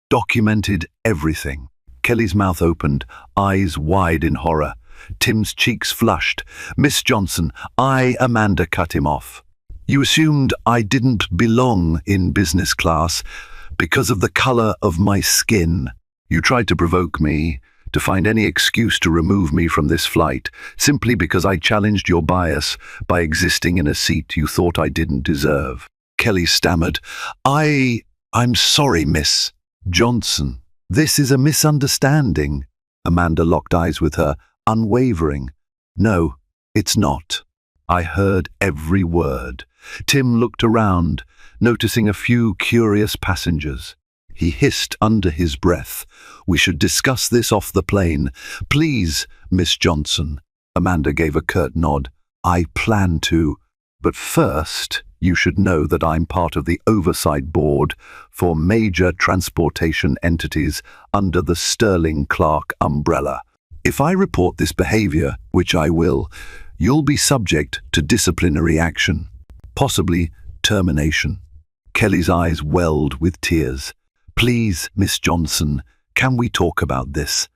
documented everything." Kelly's mouth opened, eyes wide in horror. Tim's cheeks flushed. "Miss Johnson, Amanda cut him off. "You assumed I didn't belong in business class because of the color of my skin. You tried to provoke me, to find any excuse to remove me from this flight, simply because I challenged your bias by existing in a seat you thought I didn't deserve." Kelly stammered, I'm sorry, Miss Johnson. This is a misunderstanding." Amanda locked eyes with her, unwavering. "No, it's not." I heard every word. Tim looked around, noticing a few curious passengers. He hissed under his breath, "We should discuss this off the plane. Please, Miss Johnson." Amanda gave a curt nod. "I plan to. But first, you should know that I'm part of the oversight board for major transportation entities under the Sterling Clark umbrella. If I report this behavior, which I will, you'll be subject to disciplinary action, possibly termination." Kelly's eyes welled with tears. "Please, Miss Johnson, can we talk about this?"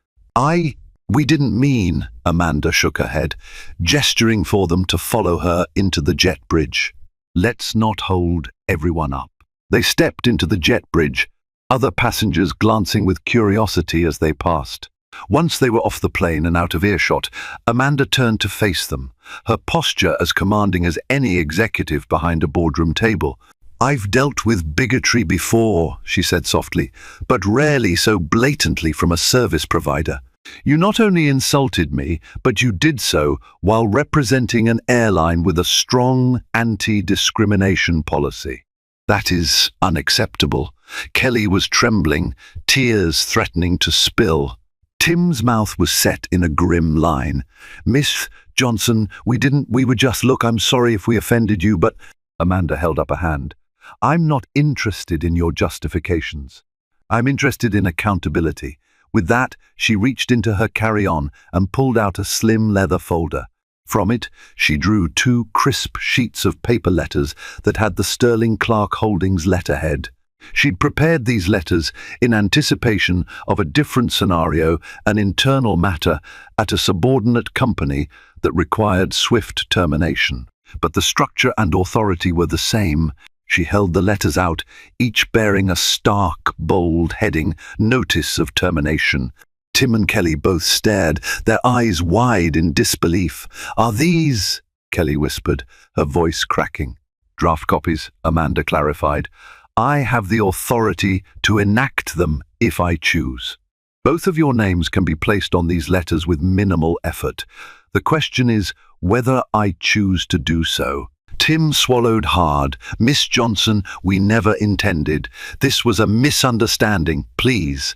We didn't mean," Amanda shook her head, gesturing for them to follow her into the jet bridge. "Let's not hold everyone up." They stepped into the jet bridge, other passengers glancing with curiosity as they passed. Once they were off the plane and out of earshot, Amanda turned to face them, her posture as commanding as any executive behind a boardroom table. "I've dealt with bigotry before," she said softly, "but rarely so blatantly from a service provider. You not only insulted me, but you did so while representing an airline with a strong anti-discrimination policy. That is unacceptable." Kelly was trembling, tears threatening to spill. Tim's mouth was set in a grim line. "Miss Johnson, we were just, look, I'm sorry if we offended you, but—" Amanda held up a hand. "I'm not interested in your justifications. I'm interested in accountability." With that, she reached into her carry-on and pulled out a slim leather folder. From it, she drew two crisp sheets of paper letters that had the Sterling Clark Holdings letterhead. She'd prepared these letters in anticipation of a different scenario, an internal matter at a subordinate company that required swift termination. But the structure and authority were the same. She held the letters out, each bearing a stark, bold heading, Notice of Termination. Tim and Kelly both stared, their eyes wide in disbelief. "Are these," Kelly whispered, her voice cracking. "Draft copies," Amanda clarified. "I have the authority to enact them if I choose. Both of your names can be placed on these letters with minimal effort. The question is whether I choose to do so." Tim swallowed hard. "Miss Johnson, we never intended. This was a misunderstanding. Please.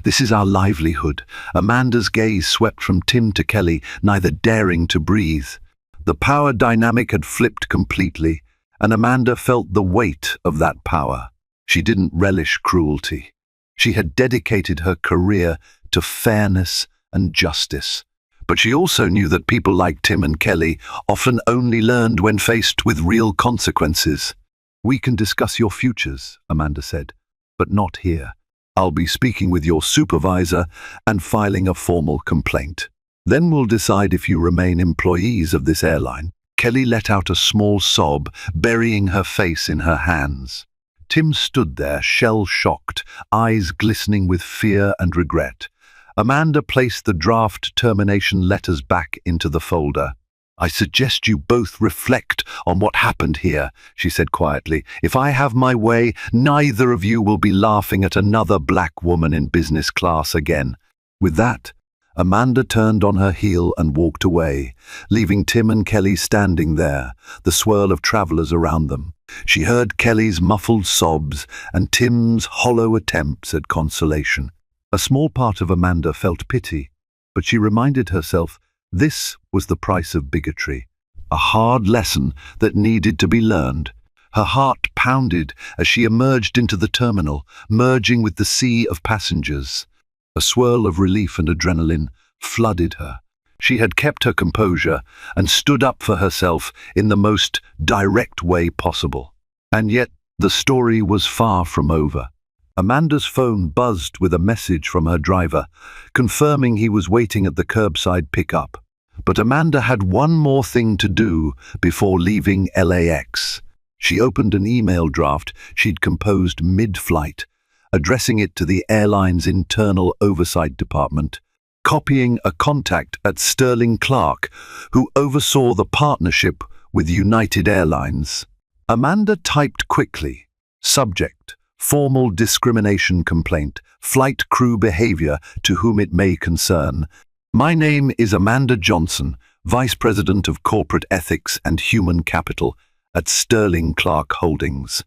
This is our livelihood." Amanda's gaze swept from Tim to Kelly, neither daring to breathe. The power dynamic had flipped completely, and Amanda felt the weight of that power. She didn't relish cruelty. She had dedicated her career to fairness and justice. But she also knew that people like Tim and Kelly often only learned when faced with real consequences. "We can discuss your futures," Amanda said, "but not here. I'll be speaking with your supervisor and filing a formal complaint. Then we'll decide if you remain employees of this airline." Kelly let out a small sob, burying her face in her hands. Tim stood there, shell-shocked, eyes glistening with fear and regret. Amanda placed the draft termination letters back into the folder. "I suggest you both reflect on what happened here," she said quietly. "If I have my way, neither of you will be laughing at another black woman in business class again." With that, Amanda turned on her heel and walked away, leaving Tim and Kelly standing there, the swirl of travelers around them. She heard Kelly's muffled sobs and Tim's hollow attempts at consolation. A small part of Amanda felt pity, but she reminded herself this was the price of bigotry, a hard lesson that needed to be learned. Her heart pounded as she emerged into the terminal, merging with the sea of passengers. A swirl of relief and adrenaline flooded her. She had kept her composure and stood up for herself in the most direct way possible. And yet the story was far from over. Amanda's phone buzzed with a message from her driver, confirming he was waiting at the curbside pickup. But Amanda had one more thing to do before leaving LAX. She opened an email draft she'd composed mid-flight, addressing it to the airline's internal oversight department, copying a contact at Sterling Clark, who oversaw the partnership with United Airlines. Amanda typed quickly, subject, formal discrimination complaint, flight crew behavior to whom it may concern. My name is Amanda Johnson, Vice President of Corporate Ethics and Human Capital at Sterling Clark Holdings.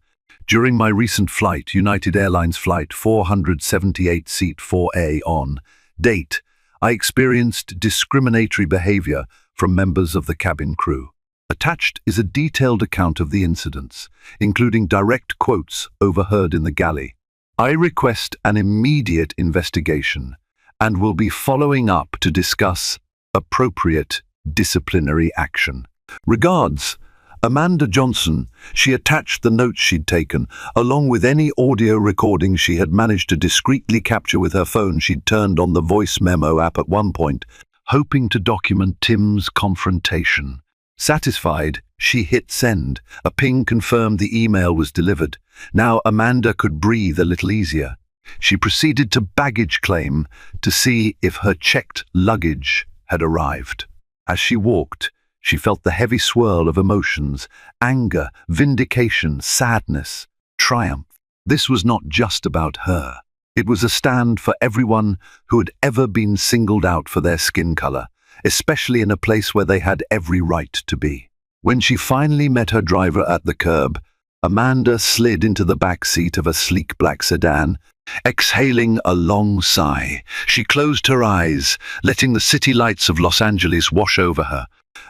During my recent flight, United Airlines Flight 478 Seat 4A on date, I experienced discriminatory behavior from members of the cabin crew. Attached is a detailed account of the incidents, including direct quotes overheard in the galley. I request an immediate investigation and will be following up to discuss appropriate disciplinary action. Regards, Amanda Johnson. She attached the notes she'd taken, along with any audio recordings she had managed to discreetly capture with her phone. She'd turned on the voice memo app at one point, hoping to document Tim's confrontation. Satisfied, she hit send. A ping confirmed the email was delivered. Now Amanda could breathe a little easier. She proceeded to baggage claim to see if her checked luggage had arrived. As she walked, she felt the heavy swirl of emotions: anger, vindication, sadness, triumph. This was not just about her. It was a stand for everyone who had ever been singled out for their skin color, especially in a place where they had every right to be. When she finally met her driver at the curb, Amanda slid into the back seat of a sleek black sedan. Exhaling a long sigh, she closed her eyes, letting the city lights of Los Angeles wash over her.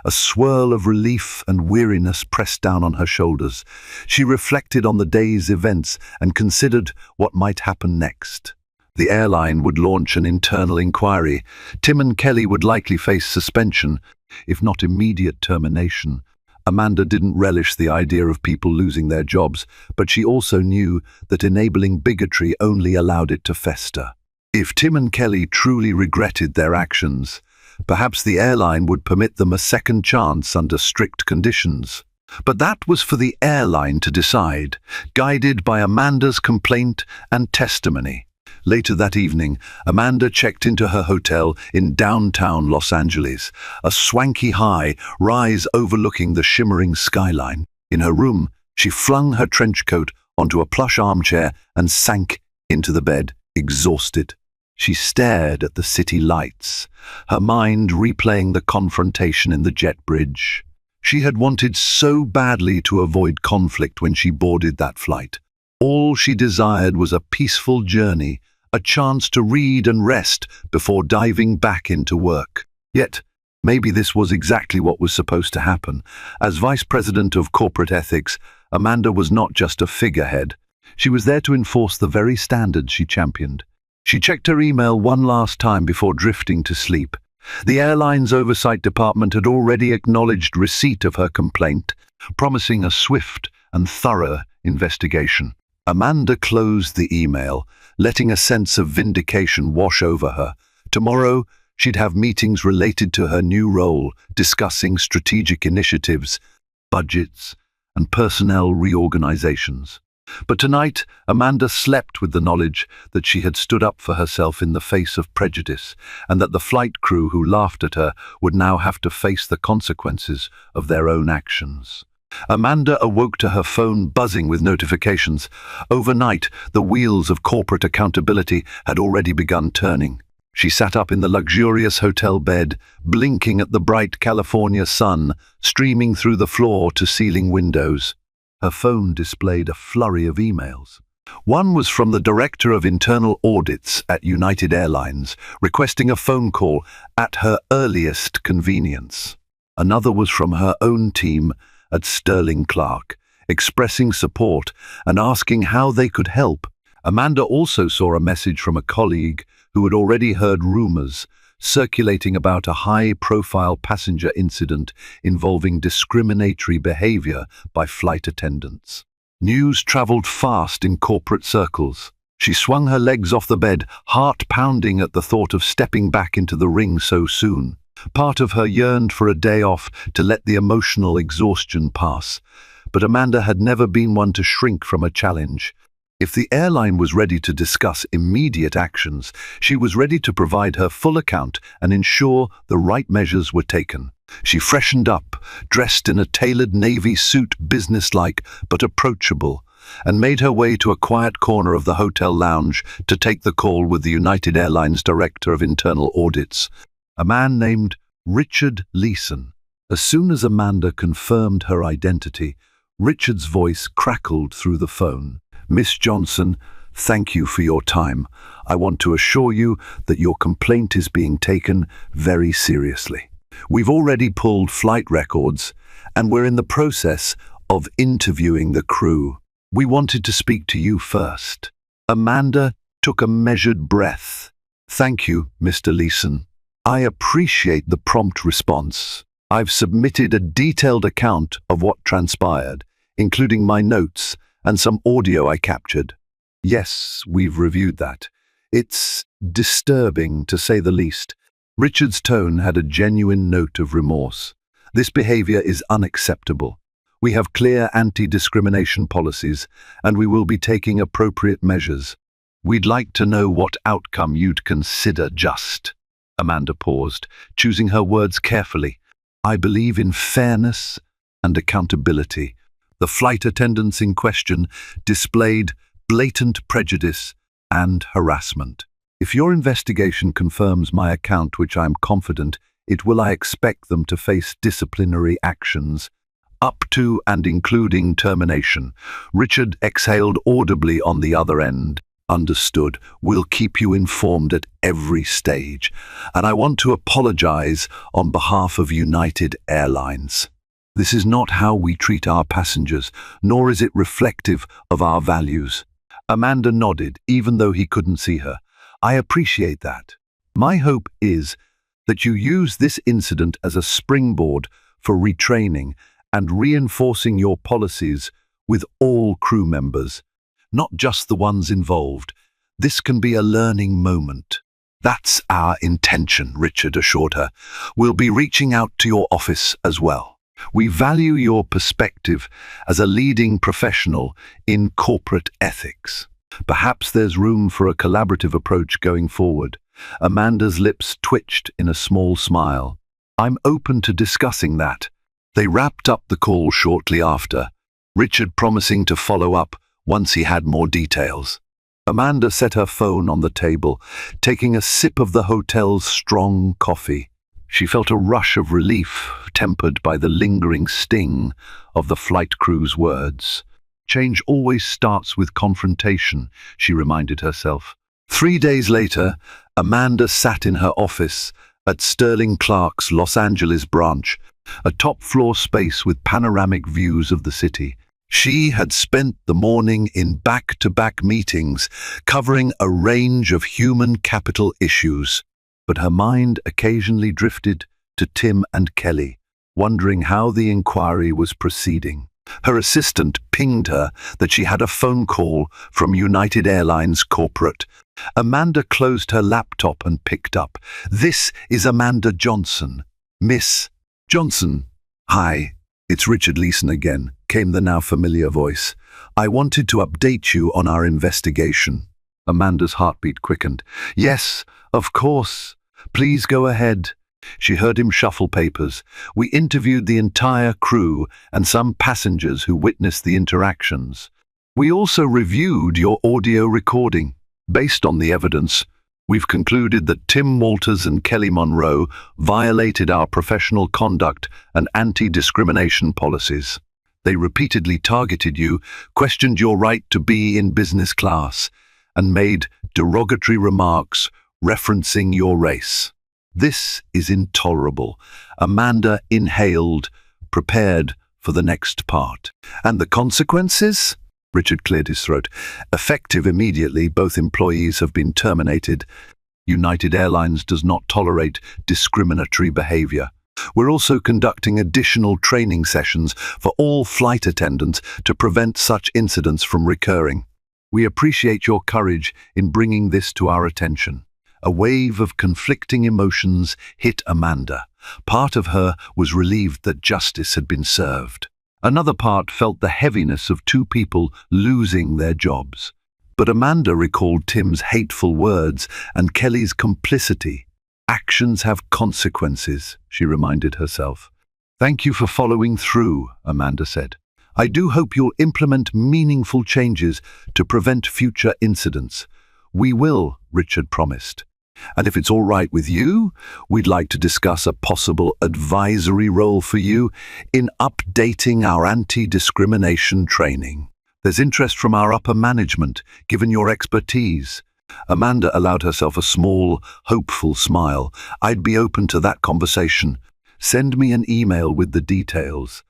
A swirl of relief and weariness pressed down on her shoulders. She reflected on the day's events and considered what might happen next. The airline would launch an internal inquiry. Tim and Kelly would likely face suspension. if not immediate termination. Amanda didn't relish the idea of people losing their jobs, but she also knew that enabling bigotry only allowed it to fester. If Tim and Kelly truly regretted their actions, perhaps the airline would permit them a second chance under strict conditions. But that was for the airline to decide, guided by Amanda's complaint and testimony. Later that evening, Amanda checked into her hotel in downtown Los Angeles, a swanky high-rise overlooking the shimmering skyline. In her room, she flung her trench coat onto a plush armchair and sank into the bed, exhausted. She stared at the city lights, her mind replaying the confrontation in the jet bridge. She had wanted so badly to avoid conflict when she boarded that flight. All she desired was a peaceful journey, a chance to read and rest before diving back into work. Yet, maybe this was exactly what was supposed to happen. As Vice President of Corporate Ethics, Amanda was not just a figurehead. She was there to enforce the very standards she championed. She checked her email one last time before drifting to sleep. The airline's oversight department had already acknowledged receipt of her complaint, promising a swift and thorough investigation. Amanda closed the email, letting a sense of vindication wash over her. Tomorrow, she'd have meetings related to her new role, discussing strategic initiatives, budgets, and personnel reorganizations. But tonight, Amanda slept with the knowledge that she had stood up for herself in the face of prejudice, and that the flight crew who laughed at her would now have to face the consequences of their own actions. Amanda awoke to her phone buzzing with notifications. Overnight, the wheels of corporate accountability had already begun turning. She sat up in the luxurious hotel bed, blinking at the bright California sun streaming through the floor-to-ceiling windows. Her phone displayed a flurry of emails. One was from the Director of Internal Audits at United Airlines, requesting a phone call at her earliest convenience. Another was from her own team at Sterling Clark, expressing support and asking how they could help. Amanda also saw a message from a colleague who had already heard rumors circulating about a high-profile passenger incident involving discriminatory behavior by flight attendants. News traveled fast in corporate circles. She swung her legs off the bed, heart pounding at the thought of stepping back into the ring so soon. Part of her yearned for a day off to let the emotional exhaustion pass, but Amanda had never been one to shrink from a challenge. If the airline was ready to discuss immediate actions, she was ready to provide her full account and ensure the right measures were taken. She freshened up, dressed in a tailored navy suit, businesslike but approachable, and made her way to a quiet corner of the hotel lounge to take the call with the United Airlines Director of Internal Audits, a man named Richard Leeson. As soon as Amanda confirmed her identity, Richard's voice crackled through the phone. "Miss Johnson, thank you for your time. I want to assure you that your complaint is being taken very seriously. We've already pulled flight records, and we're in the process of interviewing the crew. We wanted to speak to you first." Amanda took a measured breath. "Thank you, Mr. Leeson. I appreciate the prompt response. I've submitted a detailed account of what transpired, including my notes and some audio I captured. Yes, we've reviewed that. It's disturbing, to say the least." Richard's tone had a genuine note of remorse. "This behavior is unacceptable. We have clear anti-discrimination policies, and we will be taking appropriate measures. We'd like to know what outcome you'd consider just." Amanda paused, choosing her words carefully. "I believe in fairness and accountability. The flight attendants in question displayed blatant prejudice and harassment. If your investigation confirms my account, which I am confident it will, I expect them to face disciplinary actions, up to and including termination." Richard exhaled audibly on the other end. "Understood. We'll keep you informed at every stage. And I want to apologize on behalf of United Airlines. This is not how we treat our passengers, nor is it reflective of our values." Amanda nodded, even though he couldn't see her. "I appreciate that. My hope is that you use this incident as a springboard for retraining and reinforcing your policies with all crew members, not just the ones involved. This can be a learning moment. That's our intention, Richard assured her. We'll be reaching out to your office as well. We value your perspective as a leading professional in corporate ethics. Perhaps there's room for a collaborative approach going forward. Amanda's lips twitched in a small smile. I'm open to discussing that. They wrapped up the call shortly after, Richard promising to follow up once he had more details. Amanda set her phone on the table, taking a sip of the hotel's strong coffee. She felt a rush of relief, tempered by the lingering sting of the flight crew's words. Change always starts with confrontation, she reminded herself. 3 days later, Amanda sat in her office at Sterling Clark's Los Angeles branch, a top-floor space with panoramic views of the city. She had spent the morning in back-to-back meetings, covering a range of human capital issues, but her mind occasionally drifted to Tim and Kelly, wondering how the inquiry was proceeding. Her assistant pinged her that she had a phone call from United Airlines corporate. Amanda closed her laptop and picked up. "This is Amanda Johnson. Miss Johnson." "Hi, it's Richard Leeson again," came the now familiar voice. "I wanted to update you on our investigation." Amanda's heartbeat quickened. "Yes, of course. Please go ahead." She heard him shuffle papers. "We interviewed the entire crew and some passengers who witnessed the interactions. We also reviewed your audio recording. Based on the evidence, we've concluded that Tim Walters and Kelly Monroe violated our professional conduct and anti-discrimination policies. They repeatedly targeted you, questioned your right to be in business class, and made derogatory remarks referencing your race. This is intolerable." Amanda inhaled, prepared for the next part. "And the consequences?" Richard cleared his throat. "Effective immediately, both employees have been terminated. United Airlines does not tolerate discriminatory behavior. We're also conducting additional training sessions for all flight attendants to prevent such incidents from recurring. We appreciate your courage in bringing this to our attention." A wave of conflicting emotions hit Amanda. Part of her was relieved that justice had been served. Another part felt the heaviness of two people losing their jobs. But Amanda recalled Tim's hateful words and Kelly's complicity. "Actions have consequences," she reminded herself. "Thank you for following through," Amanda said. "I do hope you'll implement meaningful changes to prevent future incidents." "We will," Richard promised. "And if it's all right with you, we'd like to discuss a possible advisory role for you in updating our anti-discrimination training. There's interest from our upper management, given your expertise." Amanda allowed herself a small, hopeful smile. "I'd be open to that conversation. Send me an email with the details."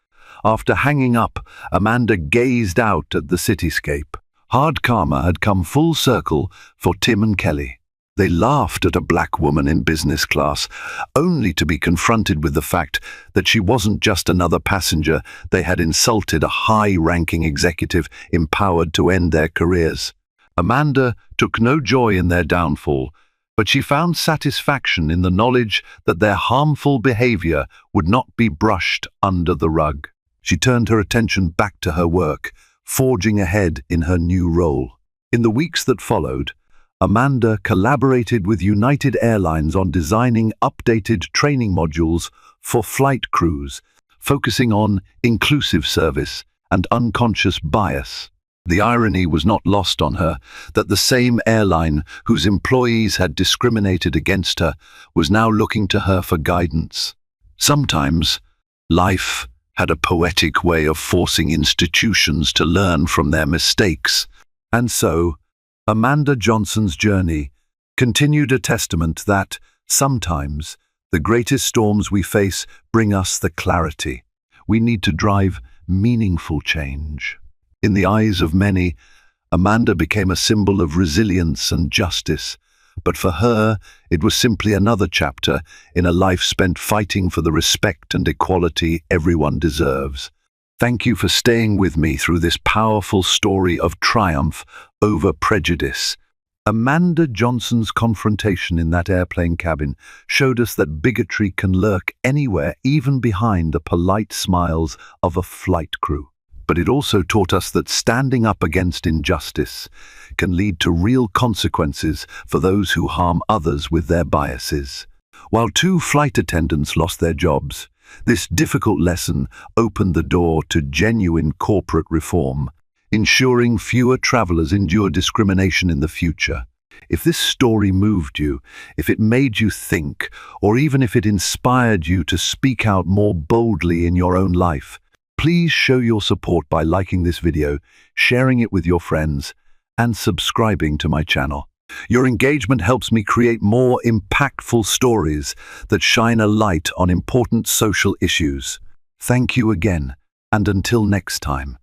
After hanging up, Amanda gazed out at the cityscape. Hard karma had come full circle for Tim and Kelly. They laughed at a black woman in business class, only to be confronted with the fact that she wasn't just another passenger. They had insulted a high-ranking executive empowered to end their careers. Amanda took no joy in their downfall, but she found satisfaction in the knowledge that their harmful behavior would not be brushed under the rug. She turned her attention back to her work, forging ahead in her new role. In the weeks that followed, Amanda collaborated with United Airlines on designing updated training modules for flight crews, focusing on inclusive service and unconscious bias. The irony was not lost on her that the same airline whose employees had discriminated against her was now looking to her for guidance. Sometimes, life had a poetic way of forcing institutions to learn from their mistakes, and so Amanda Johnson's journey continued, a testament that, sometimes, the greatest storms we face bring us the clarity we need to drive meaningful change. In the eyes of many, Amanda became a symbol of resilience and justice, But for her, it was simply another chapter in a life spent fighting for the respect and equality everyone deserves. Thank you for staying with me through this powerful story of triumph over prejudice. Amanda Johnson's confrontation in that airplane cabin showed us that bigotry can lurk anywhere, even behind the polite smiles of a flight crew. But it also taught us that standing up against injustice can lead to real consequences for those who harm others with their biases. While 2 flight attendants lost their jobs, this difficult lesson opened the door to genuine corporate reform, ensuring fewer travelers endure discrimination in the future. If this story moved you, if it made you think, or even if it inspired you to speak out more boldly in your own life, please show your support by liking this video, sharing it with your friends, and subscribing to my channel. Your engagement helps me create more impactful stories that shine a light on important social issues. Thank you again, and until next time.